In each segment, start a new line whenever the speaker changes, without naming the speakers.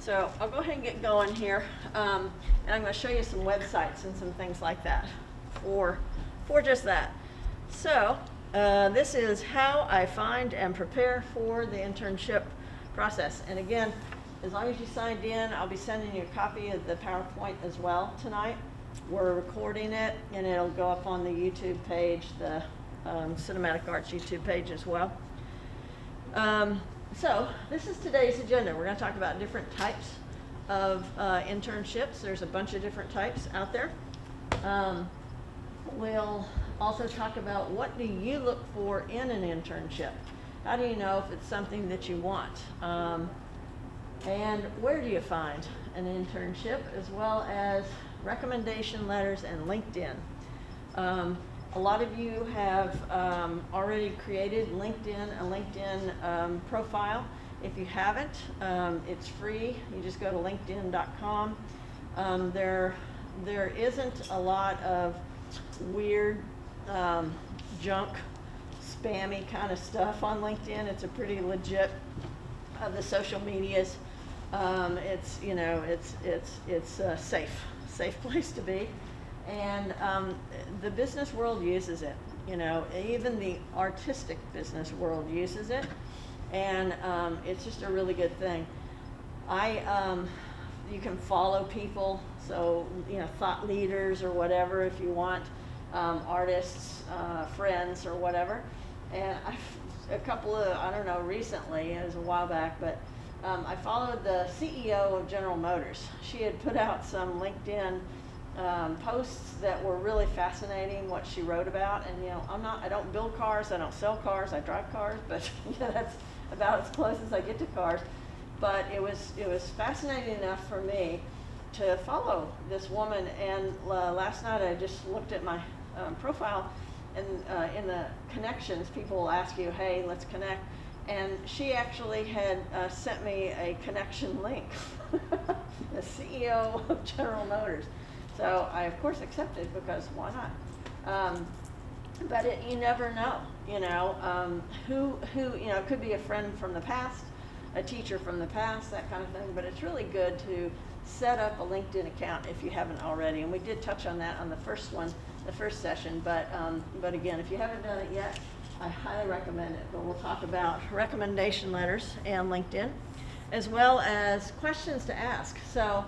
So I'll go ahead and get going here, and I'm going to show you some websites and some things like that for just that. So this is how I find and prepare for the internship process. And again, as long as you signed in, I'll be sending you a copy of the PowerPoint as well tonight. We're recording it, and it'll go up on the YouTube page, the Cinematic Arts YouTube page as well. So this is today's agenda. We're going to talk about different types of internships. There's a bunch of different types out there. We'll also talk about what do you look for in an internship. How do you know if it's something that you want? And where do you find an internship, as well as recommendation letters and LinkedIn. A lot of you have already created a LinkedIn profile. If you haven't, it's free. You just go to linkedin.com. There isn't a lot of weird junk, spammy kind of stuff on LinkedIn. It's a pretty legit the social medias. It's a safe place to be. And the business world uses it, even the artistic business world uses it, and it's just a really good thing. You can follow people, so thought leaders or whatever if you want, artists, friends or whatever. And recently, it was a while back, but I followed the CEO of General Motors. She had put out some LinkedIn posts that were really fascinating, what she wrote about. And I don't build cars, I don't sell cars, I drive cars, but that's about as close as I get to cars. But it was fascinating enough for me to follow this woman. And last night I just looked at my profile, and in the connections, people will ask you, hey, let's connect. And she actually had sent me a connection link, the CEO of General Motors. So I, of course, accepted, because why not? But you never know, who it could be a friend from the past, a teacher from the past, that kind of thing. But it's really good to set up a LinkedIn account if you haven't already. And we did touch on that on the first session. But again, if you haven't done it yet, I highly recommend it. But we'll talk about recommendation letters and LinkedIn, as well as questions to ask. So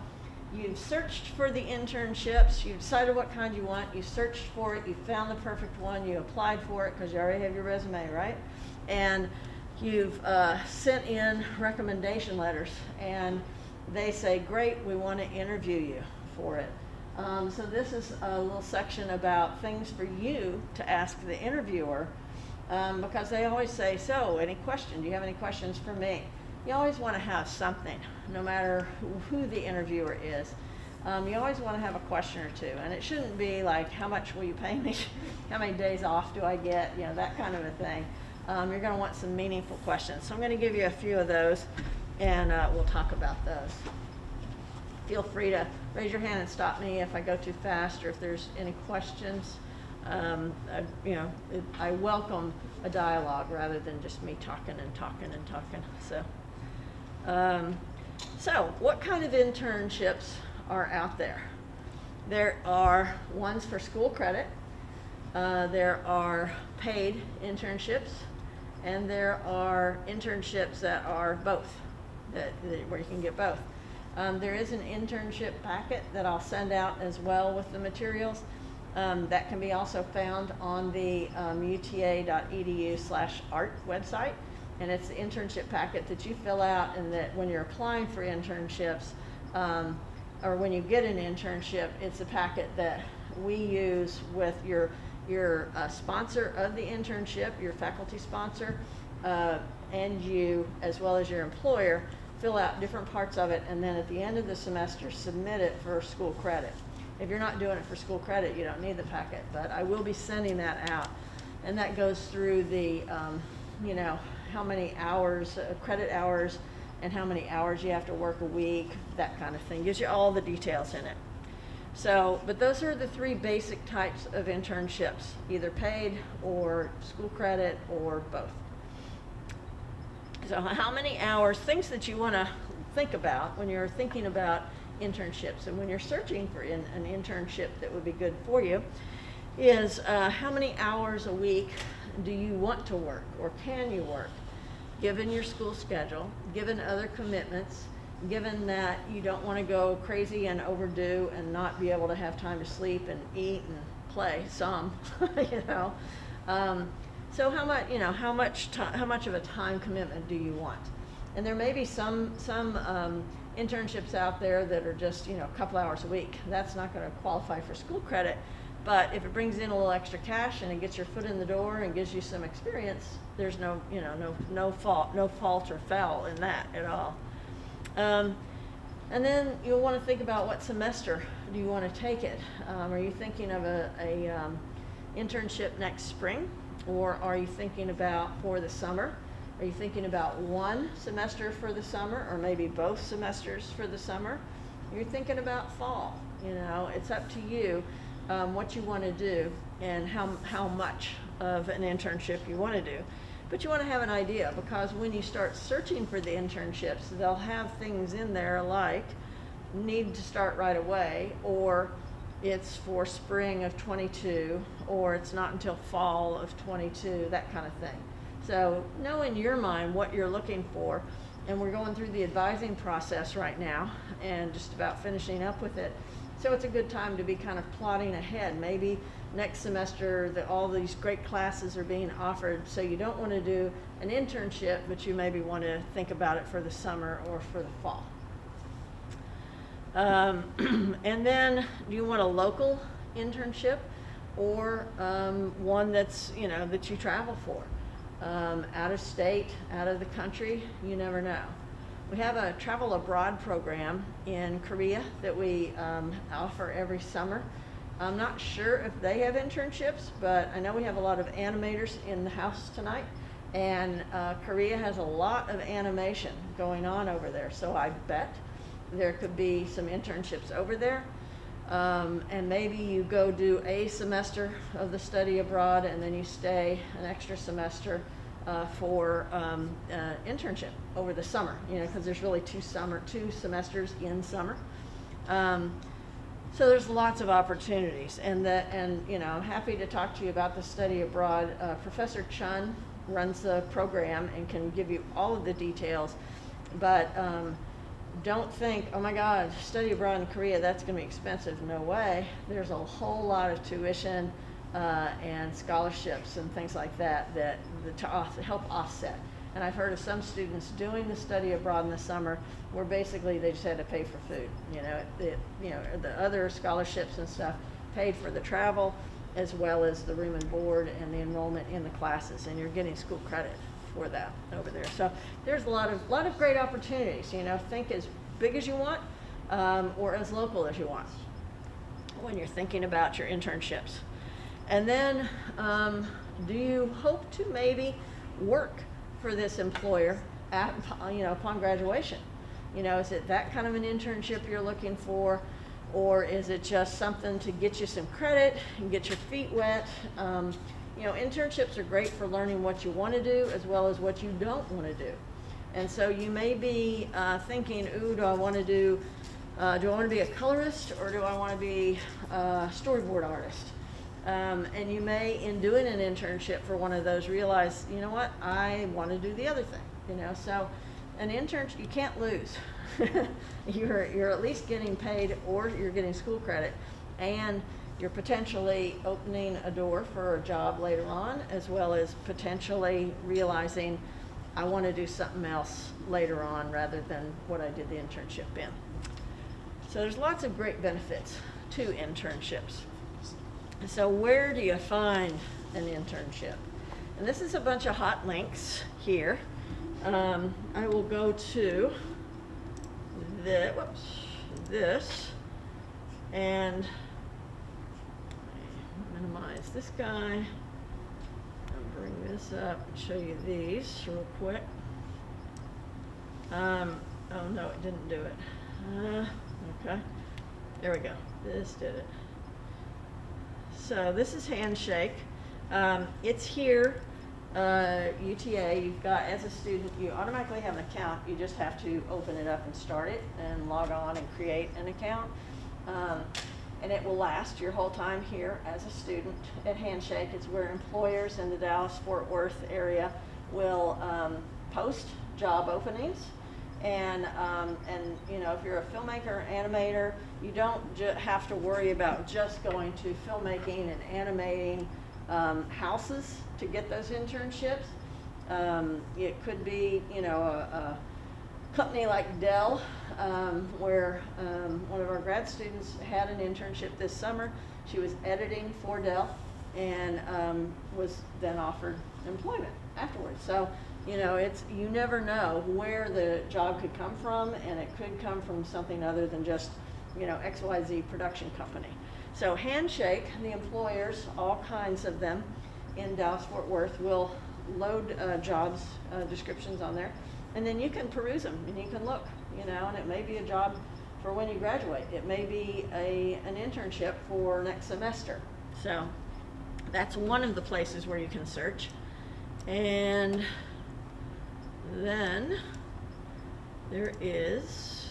you've searched for the internships, you've decided what kind you want, you searched for it, you found the perfect one, you applied for it because you already have your resume, right? And you've sent in recommendation letters, and they say, great, we want to interview you for it. So this is a little section about things for you to ask the interviewer, because they always say, so any question, do you have any questions for me? You always want to have something, no matter who the interviewer is. You always want to have a question or two, and it shouldn't be like, how much will you pay me? How many days off do I get? That kind of a thing. You're going to want some meaningful questions. So I'm going to give you a few of those, and we'll talk about those. Feel free to raise your hand and stop me if I go too fast, or if there's any questions. I welcome a dialogue rather than just me talking and talking and talking. So what kind of internships are out there? There are ones for school credit, there are paid internships, and there are internships that are both, where you can get both. There is an internship packet that I'll send out as well with the materials. That can be also found on the uta.edu/art website. And it's the internship packet that you fill out, and that when you're applying for internships, or when you get an internship, it's a packet that we use with your sponsor of the internship, your faculty sponsor, and you, as well as your employer, fill out different parts of it, and then at the end of the semester, submit it for school credit. If you're not doing it for school credit, you don't need the packet, but I will be sending that out. And that goes through the, how many hours, credit hours, and how many hours you have to work a week, that kind of thing. Gives you all the details in it. So, but those are the three basic types of internships, either paid or school credit or both. So how many hours, things that you want to think about when you're thinking about internships and when you're searching for an internship that would be good for you is how many hours a week do you want to work or can you work, given your school schedule, given other commitments, given that you don't want to go crazy and overdo and not be able to have time to sleep and eat and play some, you know. So how much of a time commitment do you want? And there may be some internships out there that are just, you know, a couple hours a week. That's not going to qualify for school credit, but if it brings in a little extra cash and it gets your foot in the door and gives you some experience, there's no fault or foul in that at all. And then you'll want to think about what semester do you want to take it. Are you thinking of a internship next spring, or are you thinking about for the summer? Are you thinking about one semester for the summer, or maybe both semesters for the summer? You're thinking about fall. You know, it's up to you what you want to do and how much of an internship you want to do. But you want to have an idea, because when you start searching for the internships, they'll have things in there like need to start right away, or it's for spring of 22, or it's not until fall of 22, that kind of thing. So know in your mind what you're looking for, and we're going through the advising process right now and just about finishing up with it. So it's a good time to be kind of plotting ahead. Maybe next semester all these great classes are being offered, so you don't want to do an internship, but you maybe want to think about it for the summer or for the fall. And then do you want a local internship or one that's, you know, that you travel for? Out of state, out of the country, you never know. We have a travel abroad program in Korea that we offer every summer. I'm not sure if they have internships, but I know we have a lot of animators in the house tonight, and Korea has a lot of animation going on over there, so I bet there could be some internships over there. And maybe you go do a semester of the study abroad and then you stay an extra semester for internship over the summer, you know, because there's really two semesters in summer. So there's lots of opportunities, and you know, I'm happy to talk to you about the study abroad. Professor Chun runs the program and can give you all of the details, but don't think, oh my God, study abroad in Korea, that's going to be expensive. No way. There's a whole lot of tuition and scholarships and things like that to help offset. And I've heard of some students doing the study abroad in the summer where basically they just had to pay for food. You know, the other scholarships and stuff paid for the travel as well as the room and board and the enrollment in the classes, and you're getting school credit for that over there. So there's a lot of great opportunities. You know, think as big as you want or as local as you want when you're thinking about your internships. And then do you hope to maybe work for this employer upon graduation? You know, is it that kind of an internship you're looking for, or is it just something to get you some credit and get your feet wet? You know, internships are great for learning what you want to do as well as what you don't want to do. And so you may be thinking, ooh, do I want to be a colorist, or do I want to be a storyboard artist? And you may, in doing an internship for one of those, realize, you know what, I want to do the other thing. You know, so an internship, you can't lose. You're at least getting paid, or you're getting school credit, and you're potentially opening a door for a job later on, as well as potentially realizing I want to do something else later on rather than what I did the internship in. So there's lots of great benefits to internships. So where do you find an internship? And this is a bunch of hot links here. I will go to this and minimize this guy and bring this up and show you these real quick. Oh no, it didn't do it. Okay, there we go. This did it. So this is Handshake. It's here UTA, you've got, as a student, you automatically have an account. You just have to open it up and start it and log on and create an account. And it will last your whole time here as a student at Handshake. It's where employers in the Dallas-Fort Worth area will post job openings. And you know, if you're a filmmaker, animator, you don't have to worry about just going to filmmaking and animating houses to get those internships. It could be, you know, a company like Dell, where one of our grad students had an internship this summer. She was editing for Dell and was then offered employment afterwards. So, you know, you never know where the job could come from, and it could come from something other than just, you know, XYZ production company. So Handshake, the employers, all kinds of them in Dallas-Fort Worth, will load jobs descriptions on there, and then you can peruse them and you can look, you know, and it may be a job for when you graduate. It may be an internship for next semester. So that's one of the places where you can search. And then there is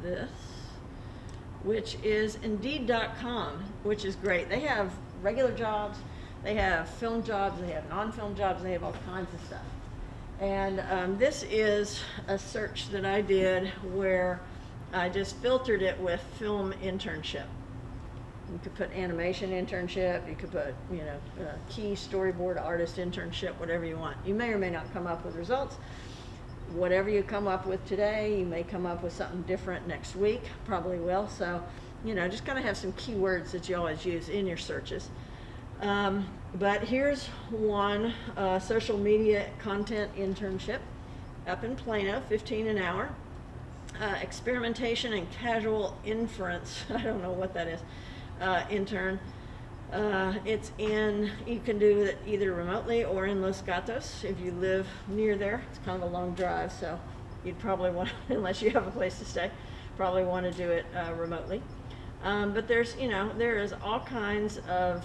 this, which is Indeed.com, which is great. They have regular jobs, they have film jobs, they have non-film jobs, they have all kinds of stuff. And this is a search that I did where I just filtered it with film internship. You could put animation internship, you could put, you know, key storyboard artist internship, whatever you want. You may or may not come up with results. Whatever you come up with today, you may come up with something different next week, probably will. So, you know, just kind of have some keywords that you always use in your searches. But here's one, social media content internship up in Plano, 15 an hour. Experimentation and casual inference, I don't know what that is, intern. You can do it either remotely or in Los Gatos if you live near there. It's kind of a long drive, so you'd probably want, unless you have a place to stay, probably want to do it remotely. But there's, you know, there is all kinds of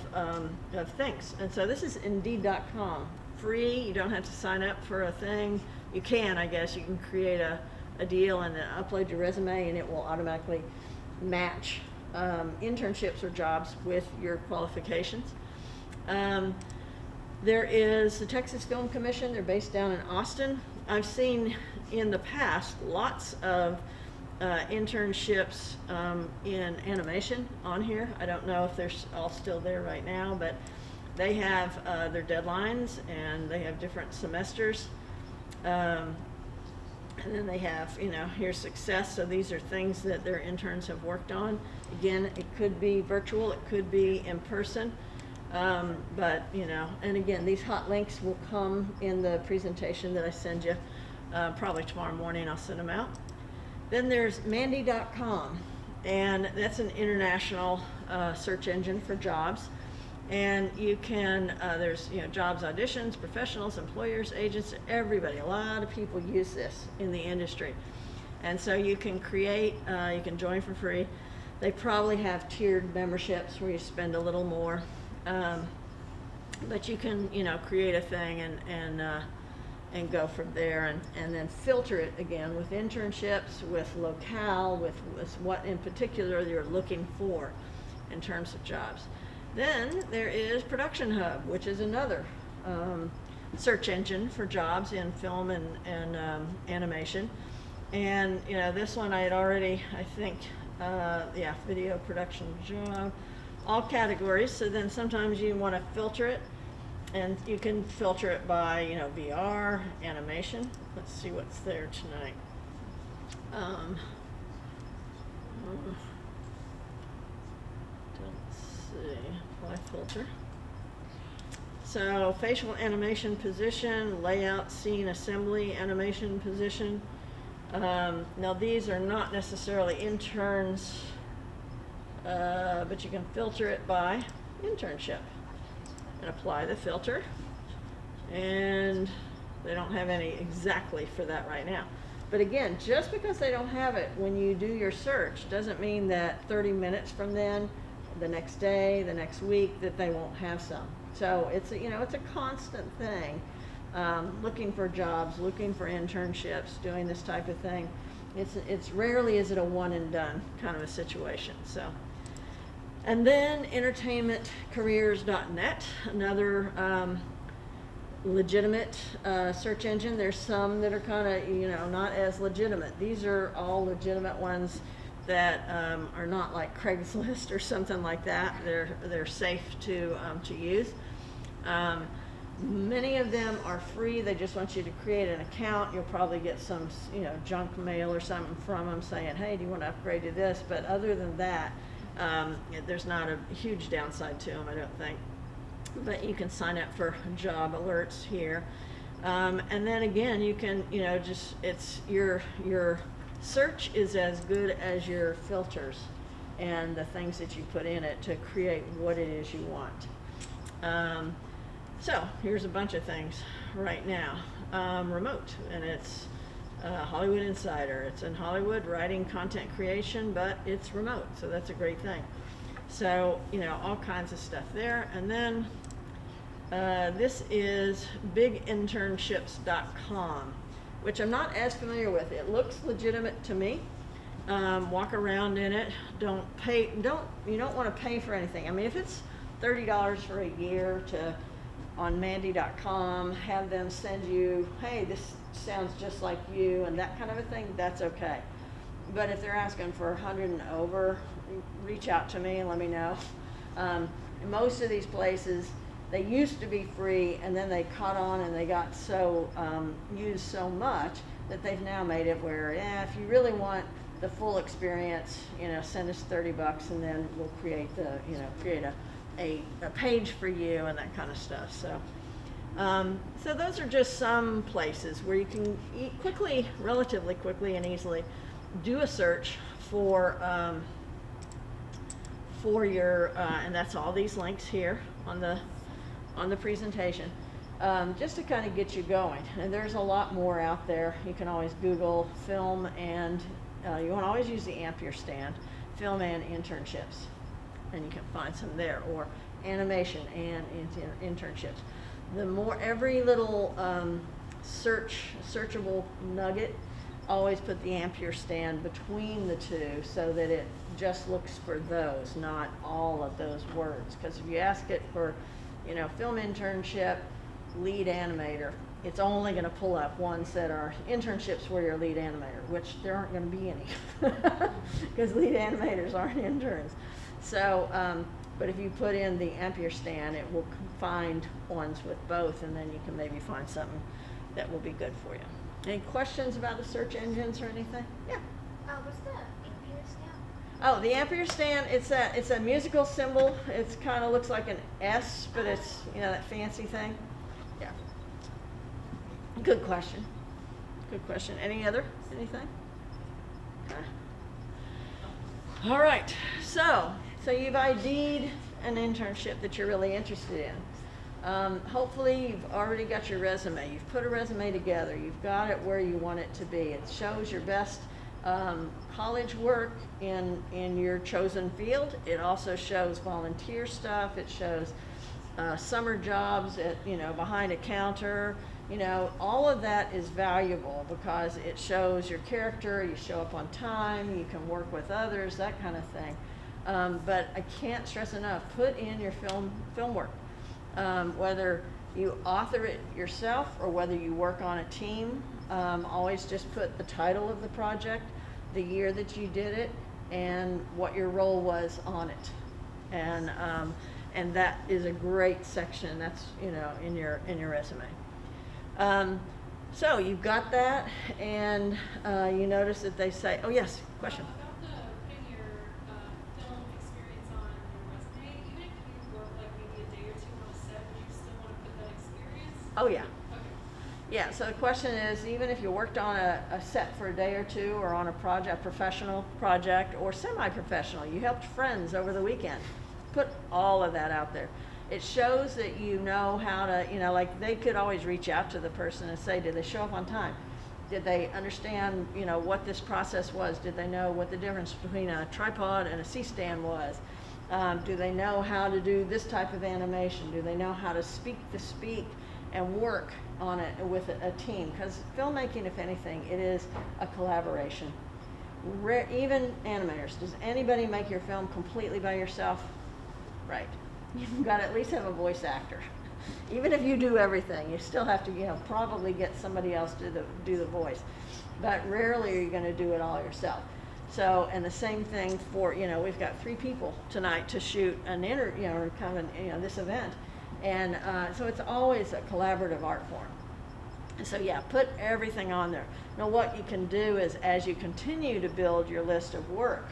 things. And so this is Indeed.com, free. You don't have to sign up for a thing. You can, I guess, you can create a deal and then upload your resume, and it will automatically match internships or jobs with your qualifications. There is the Texas Film Commission. They're based down in Austin. I've seen in the past lots of internships in animation on here. I don't know if they're all still there right now, but they have their deadlines and they have different semesters. And then they have, you know, here's success. So these are things that their interns have worked on. Again, it could be virtual, it could be in person. But, you know, and again, these hot links will come in the presentation that I send you. Probably tomorrow morning I'll send them out. Then there's Mandy.com, and that's an international search engine for jobs. And you can, there's, you know, jobs auditions, professionals, employers, agents, everybody. A lot of people use this in the industry. And so you can create, you can join for free. They probably have tiered memberships where you spend a little more. But you can, you know, create a thing and go from there, and then filter it again with internships, with locale, with what in particular you're looking for in terms of jobs. Then there is Production Hub, which is another search engine for jobs in film and animation. And, you know, this one I had already, I think, yeah, video production job, all categories. So then sometimes you want to filter it, and you can filter it by, you know, VR, animation. Let's see what's there tonight. Let's see, apply filter. So facial animation position, layout, scene, assembly, animation position. Now these are not necessarily interns, but you can filter it by internship and apply the filter. And they don't have any exactly for that right now. But again, just because they don't have it when you do your search doesn't mean that 30 minutes from then, the next day, the next week, that they won't have some. So it's a, you know, it's a constant thing looking for jobs, looking for internships, doing this type of thing. It's rarely is it a one and done kind of a situation. So, and then entertainmentcareers.net, another legitimate search engine. There's some that are kind of, not as legitimate. These are all legitimate ones that are not like Craigslist or something like that. They're safe to use. Many of them are free. They just want you to create an account. You'll probably get some, junk mail or something from them saying, hey, do you want to upgrade to this? But other than that, there's not a huge downside to them, I don't think. But you can sign up for job alerts here. And then again, you can, it's your search is as good as your filters and the things that you put in it to create what it is you want. So here's a bunch of things right now. Remote, and it's Hollywood Insider. It's in Hollywood, writing, content creation, but it's remote, so that's a great thing. So, all kinds of stuff there. And then this is biginternships.com, which I'm not as familiar with. It looks legitimate to me. Walk around in it. You don't want to pay for anything. I mean, if it's $30 for a year on Mandy.com, have them send you, hey, this sounds just like you, and that kind of a thing, that's okay. But if they're asking for 100 and over, reach out to me and let me know. Most of these places, they used to be free, and then they caught on and they got so used so much that they've now made it where, if you really want the full experience, send us $30 and then we'll create a page for you and that kind of stuff. So, so those are just some places where you can relatively quickly and easily do a search for your, and that's all these links here on the presentation, just to kind of get you going. And there's a lot more out there. You can always Google film and you want to always use the Ampersand, film and internships, and you can find some there, or animation and internships. Every little searchable nugget, always put the Ampersand between the two so that it just looks for those, not all of those words. Because if you ask it for, film internship, lead animator, it's only going to pull up ones that are internships where you're a lead animator, which there aren't going to be any, because lead animators aren't interns. So, but if you put in the Ampersand, it will find ones with both, and then you can maybe find something that will be good for you. Any questions about the search engines or anything? Yeah.
What's the Ampersand?
Oh, the Ampersand, it's a musical symbol. It's kind of looks like an S, but it's, that fancy thing. Yeah. Good question. Good question. Anything? Okay. All right. So you've ID'd an internship that you're really interested in. Hopefully you've already got your resume. You've put a resume together. You've got it where you want it to be. It shows your best college work in your chosen field. It also shows volunteer stuff. It shows summer jobs at, behind a counter. All of that is valuable because it shows your character. You show up on time. You can work with others, that kind of thing. But I can't stress enough, put in your film work. Whether you author it yourself or whether you work on a team, always just put the title of the project, the year that you did it, and what your role was on it. And that is a great section. That's, in your resume. So you've got that, and you notice that they say, oh yes, question. Oh yeah.
Okay.
Yeah, so the question is, even if you worked on a set for a day or two, or on a professional project, or semi-professional, you helped friends over the weekend, put all of that out there. It shows that you know how to, like they could always reach out to the person and say, did they show up on time? Did they understand, what this process was? Did they know what the difference between a tripod and a C-stand was? Do they know how to do this type of animation? Do they know how to speak the speak and work on it with a team, because filmmaking, if anything, it is a collaboration. Even animators, does anybody make your film completely by yourself? Right. You've got to at least have a voice actor. Even if you do everything, you still have to, probably get somebody else to do the voice. But rarely are you going to do it all yourself. So, and the same thing for, we've got 3 people tonight to shoot an this event. And so it's always a collaborative art form. So yeah, put everything on there. Now what you can do is, as you continue to build your list of work,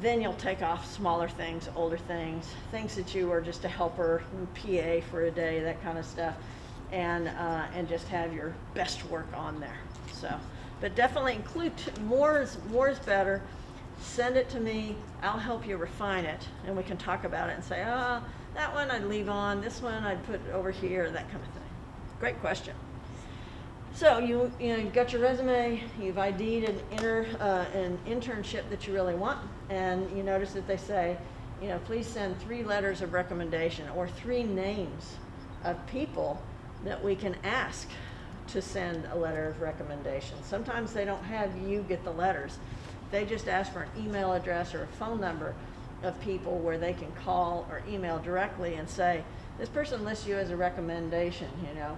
then you'll take off smaller things, older things, things that you are just a helper, PA for a day, that kind of stuff, and just have your best work on there. So, but definitely include more is better. Send it to me. I'll help you refine it, and we can talk about it and say, that one I'd leave on, this one I'd put over here, that kind of thing. Great question. So you've got your resume, you've ID'd an internship that you really want, and you notice that they say, please send 3 letters of recommendation, or 3 names of people that we can ask to send a letter of recommendation. Sometimes they don't have you get the letters. They just ask for an email address or a phone number of people where they can call or email directly and say, this person lists you as a recommendation,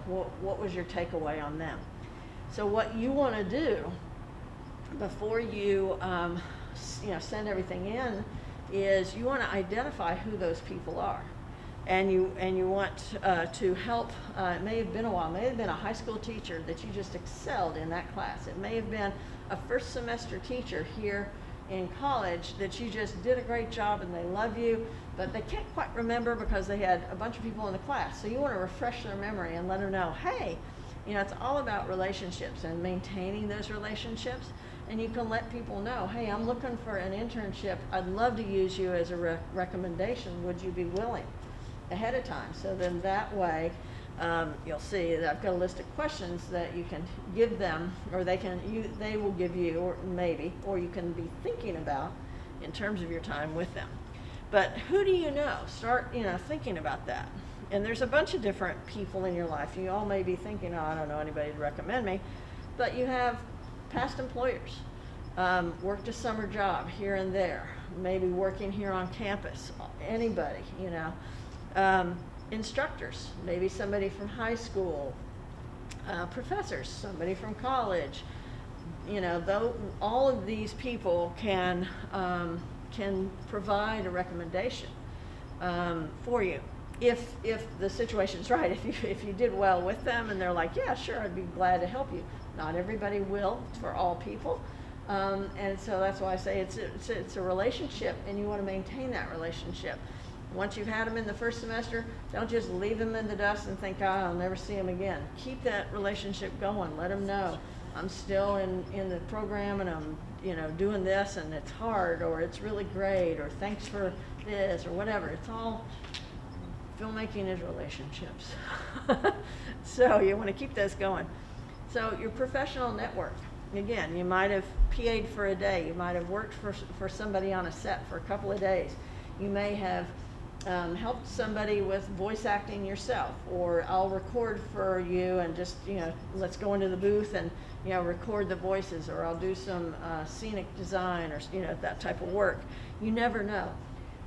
what was your takeaway on them? So what you want to do before you send everything in is you want to identify who those people are. And you want to help, it may have been a while, it may have been a high school teacher that you just excelled in that class. It may have been a first semester teacher here in college that you just did a great job and they love you, but they can't quite remember because they had a bunch of people in the class. So you want to refresh their memory and let them know, hey, it's all about relationships and maintaining those relationships. And you can let people know, hey, I'm looking for an internship. I'd love to use you as a recommendation. Would you be willing? Ahead of time. So then that way, you'll see that I've got a list of questions that you can give them, or they will give you, or you can be thinking about in terms of your time with them. But who do you know? Start, thinking about that. And there's a bunch of different people in your life. You all may be thinking, I don't know anybody to recommend me, but you have past employers, worked a summer job here and there, maybe working here on campus, anybody, instructors, maybe somebody from high school, professors, somebody from college, though all of these people can provide a recommendation for you if the situation's right. If you did well with them and they're like, yeah, sure, I'd be glad to help you. Not everybody will for all people, and so that's why I say it's a relationship, and you want to maintain that relationship. Once you've had them in the first semester, don't just leave them in the dust and think, I'll never see them again. Keep that relationship going. Let them know I'm still in the program, and I'm doing this, and it's hard, or it's really great, or thanks for this, or whatever. It's all, filmmaking is relationships. So you want to keep those going. So your professional network. Again, you might have PA'd for a day. You might have worked for somebody on a set for a couple of days. You may have helped somebody with voice acting yourself, or I'll record for you and just, let's go into the booth and, record the voices, or I'll do some scenic design, or, that type of work. You never know.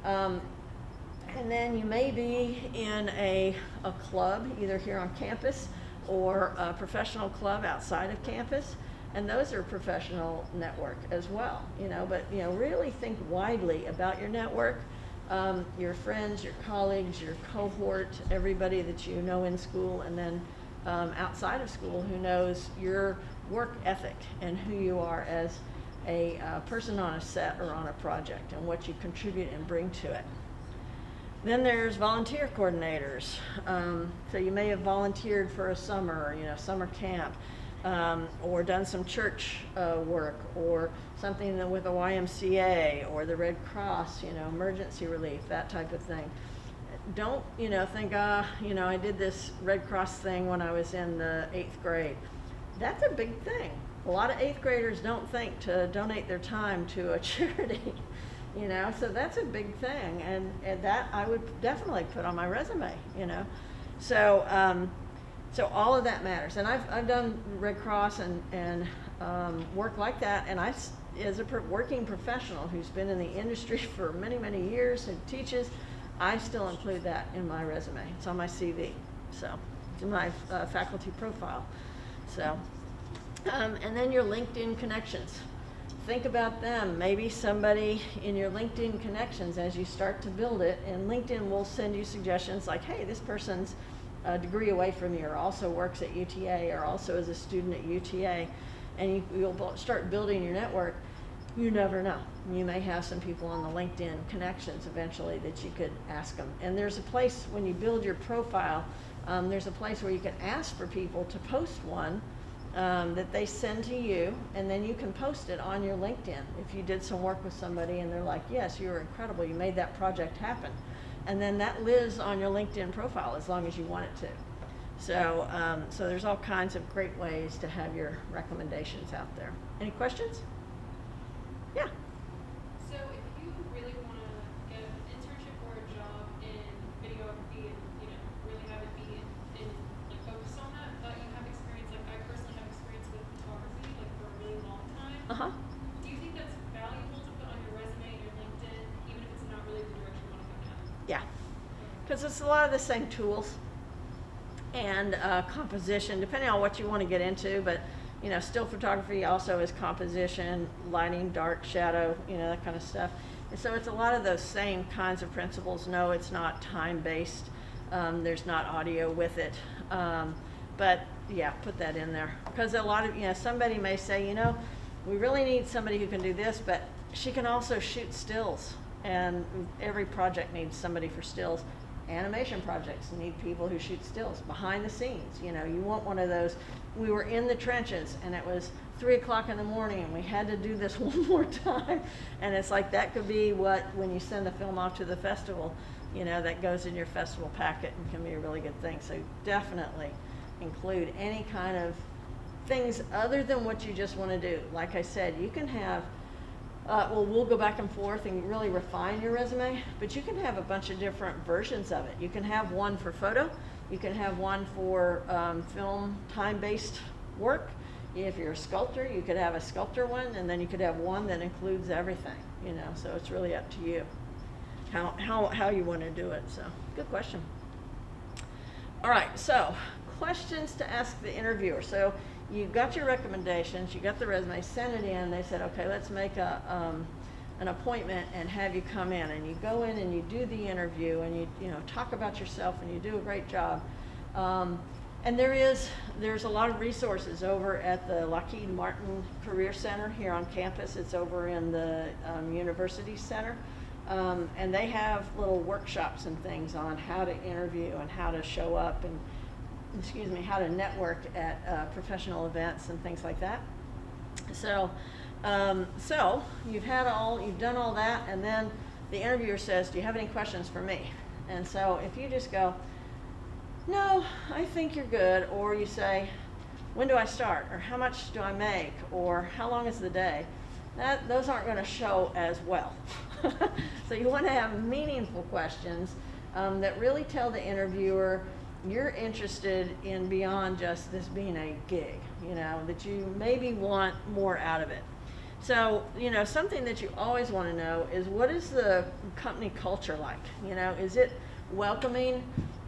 And then you may be in a club, either here on campus or a professional club outside of campus. And those are professional network as well, but, really think widely about your network. Your friends, your colleagues, your cohort, everybody that you know in school, and then outside of school who knows your work ethic and who you are as a person on a set or on a project, and what you contribute and bring to it. Then there's volunteer coordinators. So you may have volunteered for a summer, summer camp, or done some church work, or something with the YMCA or the Red Cross, emergency relief, that type of thing. Don't, think, I did this Red Cross thing when I was in the 8th grade. That's a big thing. A lot of 8th graders don't think to donate their time to a charity, so that's a big thing, and that I would definitely put on my resume, So So all of that matters. And I've done Red Cross and work like that, and as a working professional who's been in the industry for many, many years and teaches, I still include that in my resume. It's on my CV, so it's in my faculty profile. So, and then your LinkedIn connections. Think about them. Maybe somebody in your LinkedIn connections as you start to build it, and LinkedIn will send you suggestions like, hey, this person's a degree away from you, or also works at UTA, or also is a student at UTA, and you'll start building your network. You never know. You may have some people on the LinkedIn connections eventually that you could ask them. And there's a place when you build your profile, there's a place where you can ask for people to post one that they send to you, and then you can post it on your LinkedIn. If you did some work with somebody and they're like, yes, you were incredible, you made that project happen. And then that lives on your LinkedIn profile as long as you want it to. So, so there's all kinds of great ways to have your recommendations out there. Any questions? Yeah.
So if you really want to get an internship or a job in videography and, you know, really have it be in like focused on that, but you have experience, like I personally have experience with photography, like for a really long time.
Uh-huh.
Do you think that's valuable to put on your resume and your LinkedIn, even if it's not really the direction you want to go down?
Yeah. Because it's a lot of the same tools and composition, depending on what you want to get into, but you know, still photography also is composition, lighting, dark, shadow, you know, that kind of stuff. And so it's a lot of those same kinds of principles. No, it's not time-based. There's not audio with it. But yeah, put that in there. Because a lot of, you know, somebody may say, you know, we really need somebody who can do this, but she can also shoot stills. And every project needs somebody for stills. Animation projects need people who shoot stills behind the scenes. You know, you want one of those. We were in the trenches and it was 3 o'clock in the morning and we had to do this one more time. And it's like that could be what, when you send the film off to the festival, you know, that goes in your festival packet and can be a really good thing. So definitely include any kind of things other than what you just want to do. Like I said, you can have well, we'll go back and forth and really refine your resume, but you can have a bunch of different versions of it. You can have one for photo, you can have one for film time-based work. If you're a sculptor, you could have a sculptor one, and then you could have one that includes everything, you know, so it's really up to you how you want to do it. So, good question. All right, so questions to ask the interviewer. So you got your recommendations, you got the resume, sent it in, they said, okay, let's make an appointment and have you come in. And you go in and you do the interview and you know, talk about yourself and you do a great job. And there's a lot of resources over at the Lockheed Martin Career Center here on campus. It's over in the University Center. And they have little workshops and things on how to interview and how to show up and how to network at professional events and things like that. So, so you've done all that, and then the interviewer says, do you have any questions for me? And so if you just go, no, I think you're good, or you say, when do I start, or how much do I make, or how long is the day, those aren't going to show as well. So you want to have meaningful questions that really tell the interviewer you're interested in beyond just this being a gig, you know, that you maybe want more out of it. So, you know, something that you always want to know is, what is the company culture like? You know, is it welcoming,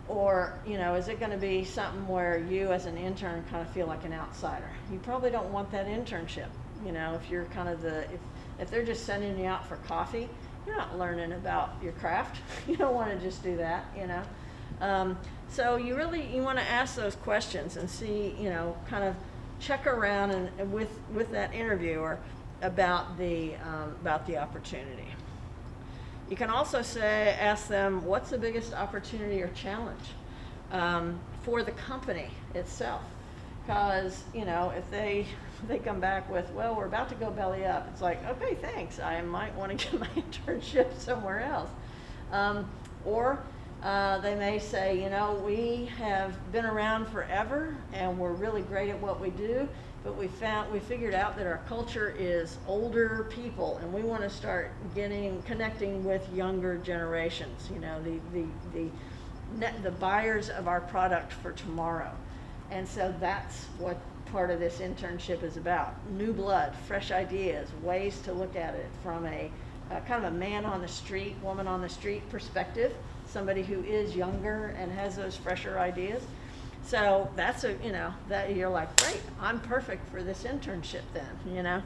or, you know, is it going to be something where you as an intern kind of feel like an outsider? You probably don't want that internship, you know, if you're kind of if they're just sending you out for coffee, you're not learning about your craft. You don't want to just do that, you know. So you want to ask those questions and see, you know, kind of check around and with that interviewer about the opportunity. You can also ask them, what's the biggest opportunity or challenge for the company itself? Because, you know, if they come back with, well, we're about to go belly up, it's like, okay, thanks, I might want to get my internship somewhere else. Or they may say, you know, we have been around forever and we're really great at what we do, but we figured out that our culture is older people and we want to start connecting with younger generations, you know, the buyers of our product for tomorrow. And so that's what part of this internship is about. New blood, fresh ideas, ways to look at it from a kind of a man on the street, woman on the street perspective, somebody who is younger and has those fresher ideas. So that's that you're like, great, I'm perfect for this internship then,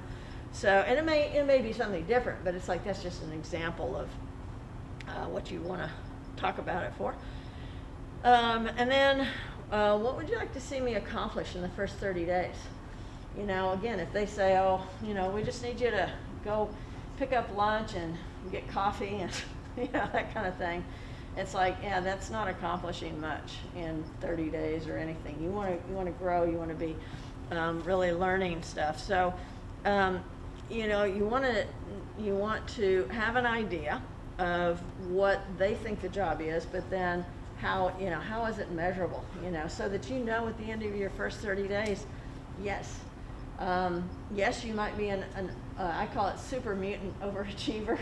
So, and it may be something different, but it's like, that's just an example of what you want to talk about it for. And then, what would you like to see me accomplish in the first 30 days? Again, if they say, oh, we just need you to go pick up lunch and get coffee and, that kind of thing. It's like, yeah, that's not accomplishing much in 30 days or anything. You want to grow. You want to be really learning stuff. So, you want to have an idea of what they think the job is, but then how is it measurable? So that at the end of your first 30 days, yes, you might be I call it super mutant overachiever.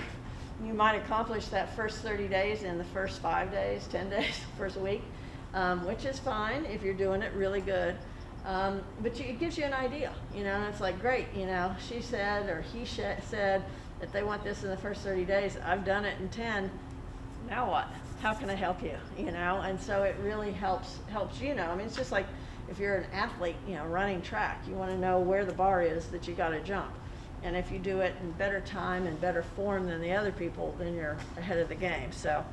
You might accomplish that first 30 days in the first 5 days, 10 days, first week, which is fine if you're doing it really good. But it gives you an idea, and it's like, great, she said or he said that they want this in the first 30 days. I've done it in 10. Now what? How can I help you? And so it really helps it's just like if you're an athlete, running track, you want to know where the bar is that you got to jump. And if you do it in better time and better form than the other people, then you're ahead of the game. So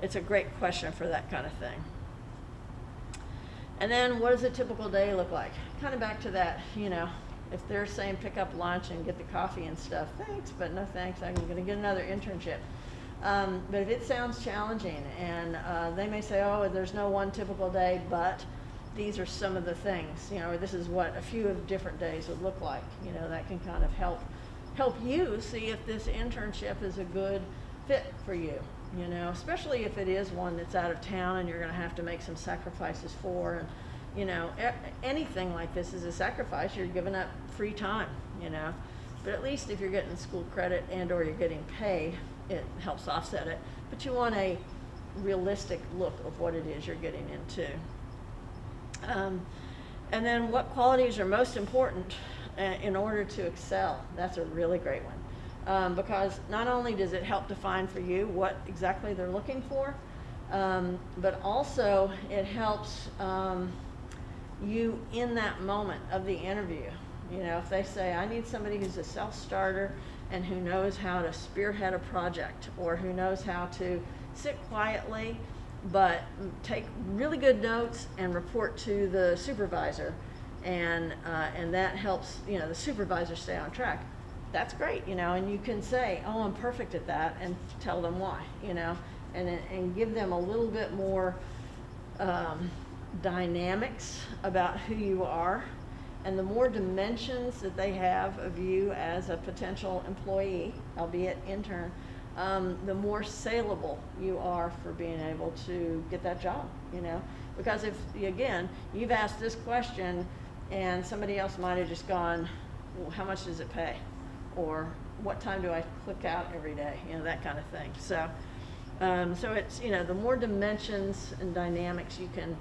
it's a great question for that kind of thing. And then what does a typical day look like? Kind of back to that, if they're saying pick up lunch and get the coffee and stuff, thanks, but no thanks, I'm going to get another internship. But if it sounds challenging and they may say, oh, there's no one typical day, but these are some of the things, or this is what a few of different days would look like, that can kind of help you see if this internship is a good fit for you, especially if it is one that's out of town and you're going to have to make some sacrifices for. And, anything like this is a sacrifice. You're giving up free time, but at least if you're getting school credit and or you're getting paid, it helps offset it. But you want a realistic look of what it is you're getting into. And then what qualities are most important in order to excel? That's a really great one. Because not only does it help define for you what exactly they're looking for, but also it helps you in that moment of the interview. If they say, I need somebody who's a self-starter and who knows how to spearhead a project, or who knows how to sit quietly but take really good notes and report to the supervisor, and that helps the supervisor stay on track. That's great, and you can say, oh, I'm perfect at that, and tell them why, and give them a little bit more dynamics about who you are. And the more dimensions that they have of you as a potential employee, albeit intern, the more saleable you are for being able to get that job, Because if, again, you've asked this question and somebody else might have just gone, well, how much does it pay? Or what time do I click out every day? That kind of thing. So it's, the more dimensions and dynamics you can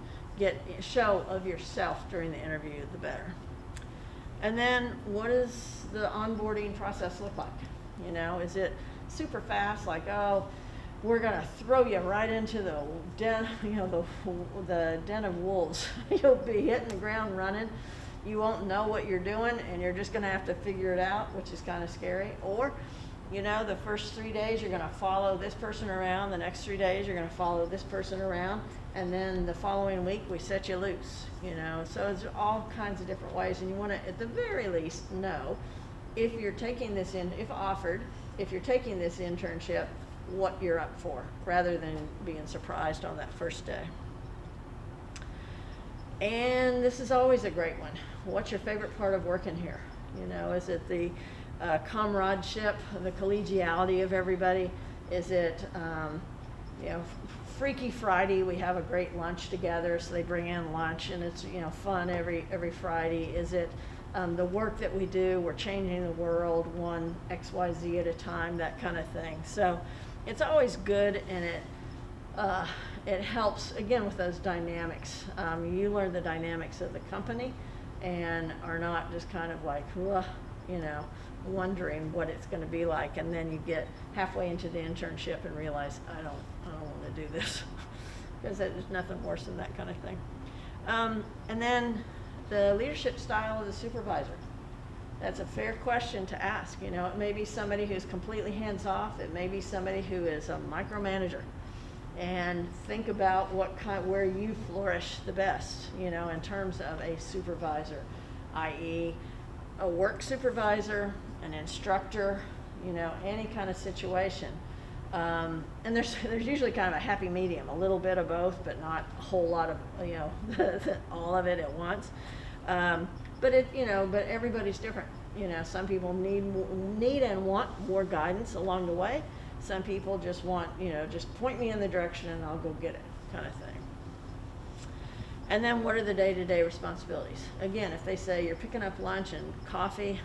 show of yourself during the interview, the better. And then what does the onboarding process look like? Is it super fast, like, oh, we're going to throw you right into the den, the den of wolves. You'll be hitting the ground running. You won't know what you're doing, and you're just going to have to figure it out, which is kind of scary. Or, the first 3 days you're going to follow this person around. The next 3 days you're going to follow this person around. And then the following week we set you loose, So it's all kinds of different ways. And you want to, at the very least, know if you're taking this if you're taking this internship, what you're up for, rather than being surprised on that first day. And this is always a great one. What's your favorite part of working here? Is it the comradeship, the collegiality of everybody? Is it, Freaky Friday, we have a great lunch together, so they bring in lunch, and it's, fun every Friday. Is it the work that we do, we're changing the world one XYZ at a time, that kind of thing. So it's always good, and it it helps, again, with those dynamics. You learn the dynamics of the company and are not just kind of like, "Ugh," you know, wondering what it's going to be like, and then you get halfway into the internship and realize, I don't want to do this, because there's nothing worse than that kind of thing. And then the leadership style of the supervisor. That's a fair question to ask. You know, it may be somebody who's completely hands-off. It may be somebody who is a micromanager. And think about where you flourish the best, you know, in terms of a supervisor, i.e. a work supervisor, an instructor, you know, any kind of situation. And there's usually kind of a happy medium, a little bit of both, but not a whole lot of, you know, all of it at once. But everybody's different. You know, some people need and want more guidance along the way. Some people just want, you know, just point me in the direction and I'll go get it, kind of thing. And then what are the day-to-day responsibilities? Again, if they say you're picking up lunch and coffee,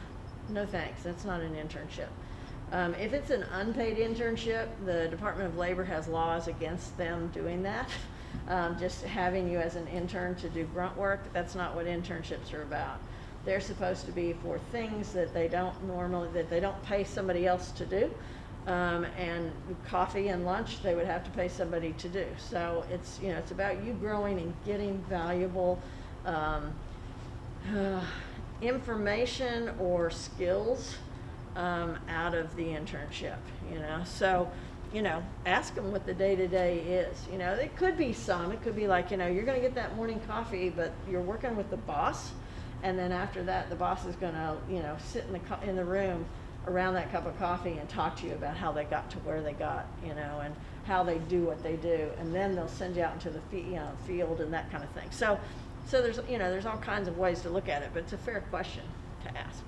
no thanks, that's not an internship. If it's an unpaid internship, the Department of Labor has laws against them doing that. Just having you as an intern to do grunt work, that's not what internships are about. They're supposed to be for things that they don't pay somebody else to do. And coffee and lunch, they would have to pay somebody to do. So it's about you growing and getting valuable information or skills out of the internship, you know. So, you know, ask them what the day-to-day is. You know, it could be like, you know, you're going to get that morning coffee, but you're working with the boss, and then after that, the boss is going to, you know, sit in the room around that cup of coffee and talk to you about how they got to where they got, you know, and how they do what they do, and then they'll send you out into the field and that kind of thing. So there's all kinds of ways to look at it, but it's a fair question to ask.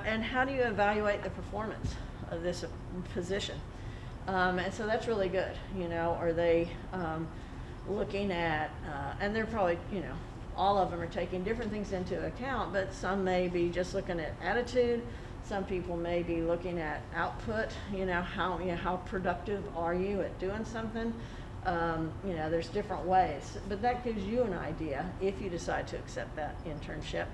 And how do you evaluate the performance of this position? And so that's really good. You know, are they looking at, and they're probably, you know, all of them are taking different things into account, but some may be just looking at attitude. Some people may be looking at output, you know, how productive are you at doing something? You know, there's different ways, but that gives you an idea, if you decide to accept that internship,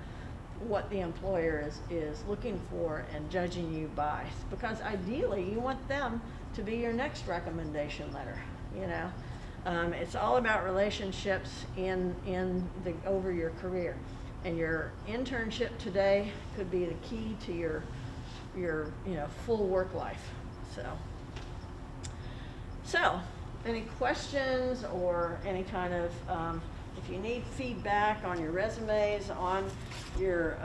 what the employer is looking for and judging you by. Because ideally, you want them to be your next recommendation letter, you know. It's all about relationships over your career. And your internship today could be the key to your full work life. So any questions or any kind of, if you need feedback on your resumes, on your,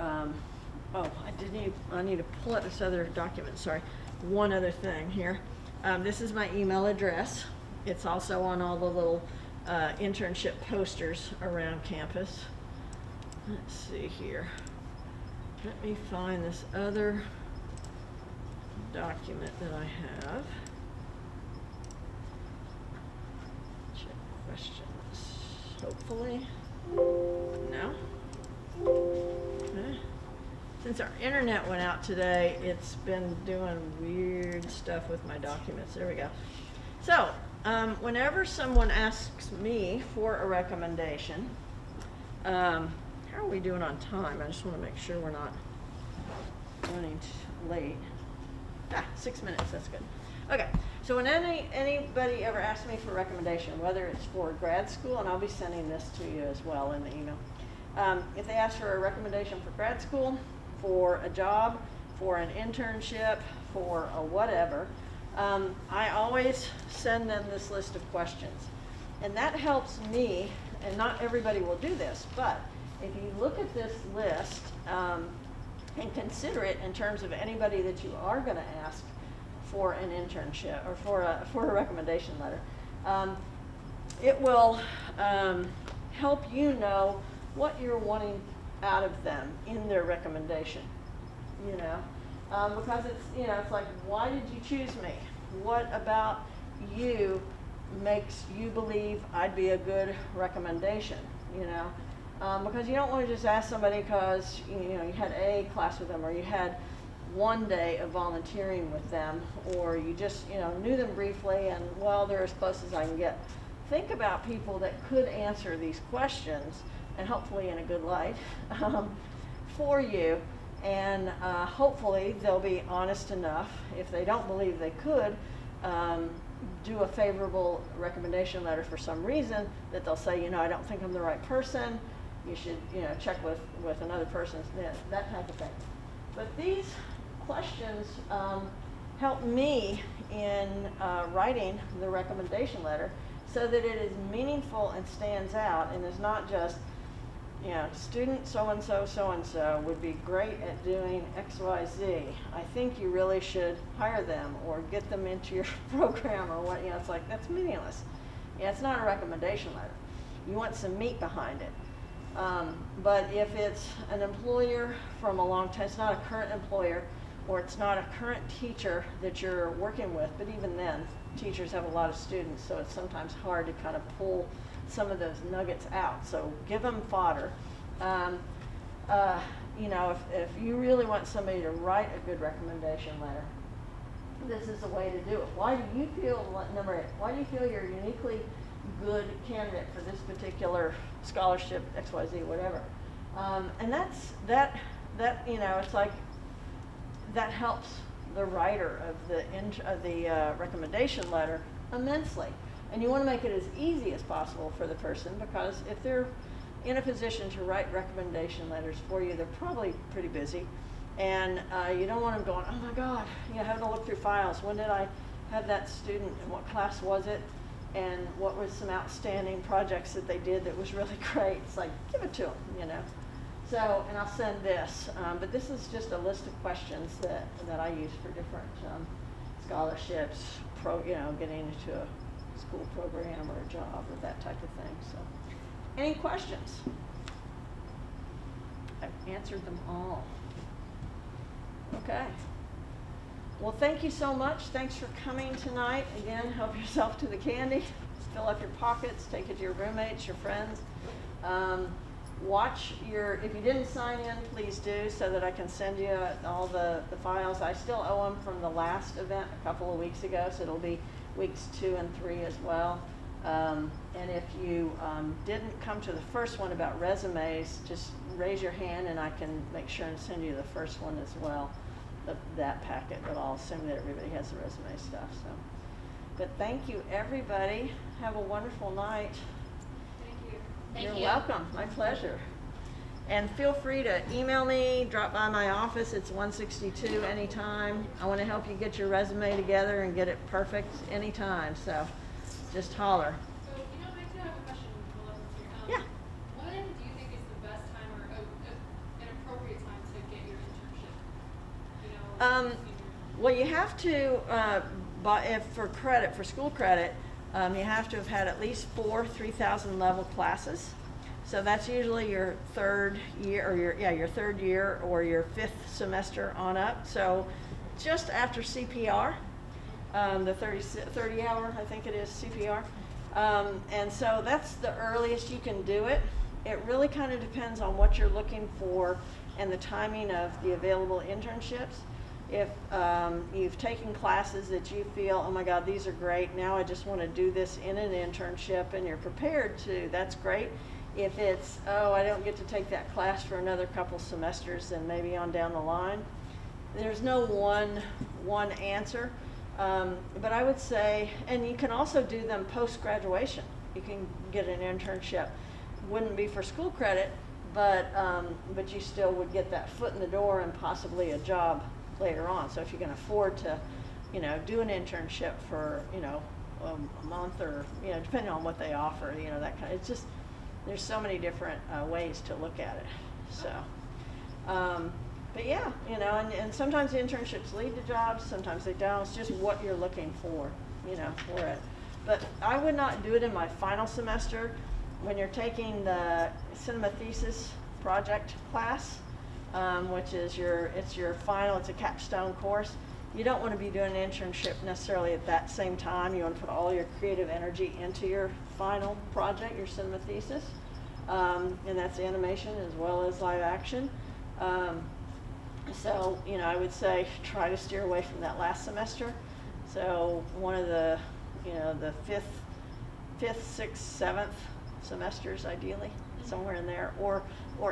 I need to pull up this other document, sorry. One other thing here. This is my email address. It's also on all the little internship posters around campus. Let's see here. Let me find this other document that I have. Check questions. Hopefully. No? Okay. Since our internet went out today, it's been doing weird stuff with my documents. There we go. So, whenever someone asks me for a recommendation, how are we doing on time? I just want to make sure we're not running late. 6 minutes, that's good. Okay, so when anybody ever asks me for a recommendation, whether it's for grad school, and I'll be sending this to you as well in the email. If they ask for a recommendation for grad school, for a job, for an internship, for a whatever, I always send them this list of questions. And that helps me, and not everybody will do this, but if you look at this list and consider it in terms of anybody that you are going to ask for an internship or for a recommendation letter, it will help you know what you're wanting out of them in their recommendation, you know. Because it's like, why did you choose me? What about you makes you believe I'd be a good recommendation, you know? Because you don't want to just ask somebody because, you know, you had A class with them or you had one day of volunteering with them, or you just, knew them briefly and, well, they're as close as I can get. Think about people that could answer these questions, and hopefully in a good light, for you. And hopefully they'll be honest enough, if they don't believe they could, do a favorable recommendation letter for some reason, that they'll say, I don't think I'm the right person. You should, check with another person, that type of thing. But these questions help me in writing the recommendation letter so that it is meaningful and stands out, and is not just, student so-and-so would be great at doing XYZ. I think you really should hire them or get them into your program, or what, it's like, that's meaningless. It's not a recommendation letter. You want some meat behind it. But if it's an employer from a long time, it's not a current employer, or it's not a current teacher that you're working with, but even then, teachers have a lot of students, so it's sometimes hard to kind of pull some of those nuggets out. So give them fodder. If you really want somebody to write a good recommendation letter, this is the way to do it. Why do you feel, number 8, why do you feel you're a uniquely good candidate for this particular scholarship, XYZ, whatever? And that's, it's like, that helps the writer of the recommendation letter immensely. And you want to make it as easy as possible for the person, because if they're in a position to write recommendation letters for you, they're probably pretty busy. And you don't want them going, oh my God, having to look through files. When did I have that student, and what class was it? And what was some outstanding projects that they did that was really great? It's like, give it to them, So, and I'll send this, but this is just a list of questions that I use for different scholarships, getting into a school program or a job or that type of thing. So, any questions? I've answered them all. Okay. Well, thank you so much. Thanks for coming tonight. Again, help yourself to the candy. Fill up your pockets. Take it to your roommates, your friends. If you didn't sign in, please do, so that I can send you all the files. I still owe them from the last event a couple of weeks ago, so it'll be weeks 2 and 3 as well. And if you didn't come to the first one about resumes, just raise your hand and I can make sure and send you the first one as well, that packet, but I'll assume that everybody has the resume stuff. So, but thank you, everybody. Have a wonderful night.
Thank you.
You're welcome. My pleasure. And feel free to email me, drop by my office. It's 162 anytime. I want to help you get your resume together and get it perfect anytime. So just holler.
So, I do have a question while I'm
Yeah.
here. When do you think is the best time, or an appropriate time to get your internship?
Well, you have to, for school credit, you have to have had at least 4 3,000 level classes. So that's usually your third year, or your third year or your 5th semester on up. So just after CPR, the 30 hour, I think it is, CPR. And so that's the earliest you can do it. It really kind of depends on what you're looking for and the timing of the available internships. If you've taken classes that you feel, oh my God, these are great, now I just want to do this in an internship, and you're prepared to, that's great. If it's, oh, I don't get to take that class for another couple semesters, then maybe on down the line. There's no one answer, but I would say, and you can also do them post-graduation. You can get an internship. Wouldn't be for school credit, but you still would get that foot in the door and possibly a job later on. So if you can afford to, do an internship for, a month, or, depending on what they offer, that kind of, it's just, there's so many different ways to look at it. So, but yeah, and sometimes the internships lead to jobs, sometimes they don't. It's just what you're looking for, for it. But I would not do it in my final semester when you're taking the cinema thesis project class, which is it's your final, it's a capstone course. You don't want to be doing an internship necessarily at that same time. You want to put all your creative energy into your final project, your cinema thesis, and that's animation as well as live action. So, you know, I would say try to steer away from that last semester. So one of the, you know, the fifth, sixth, seventh semesters ideally, somewhere in there, or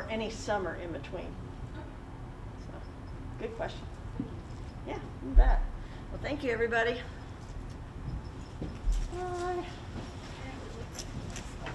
any summer in between. So, good question. Yeah, you bet. Well, thank you, everybody.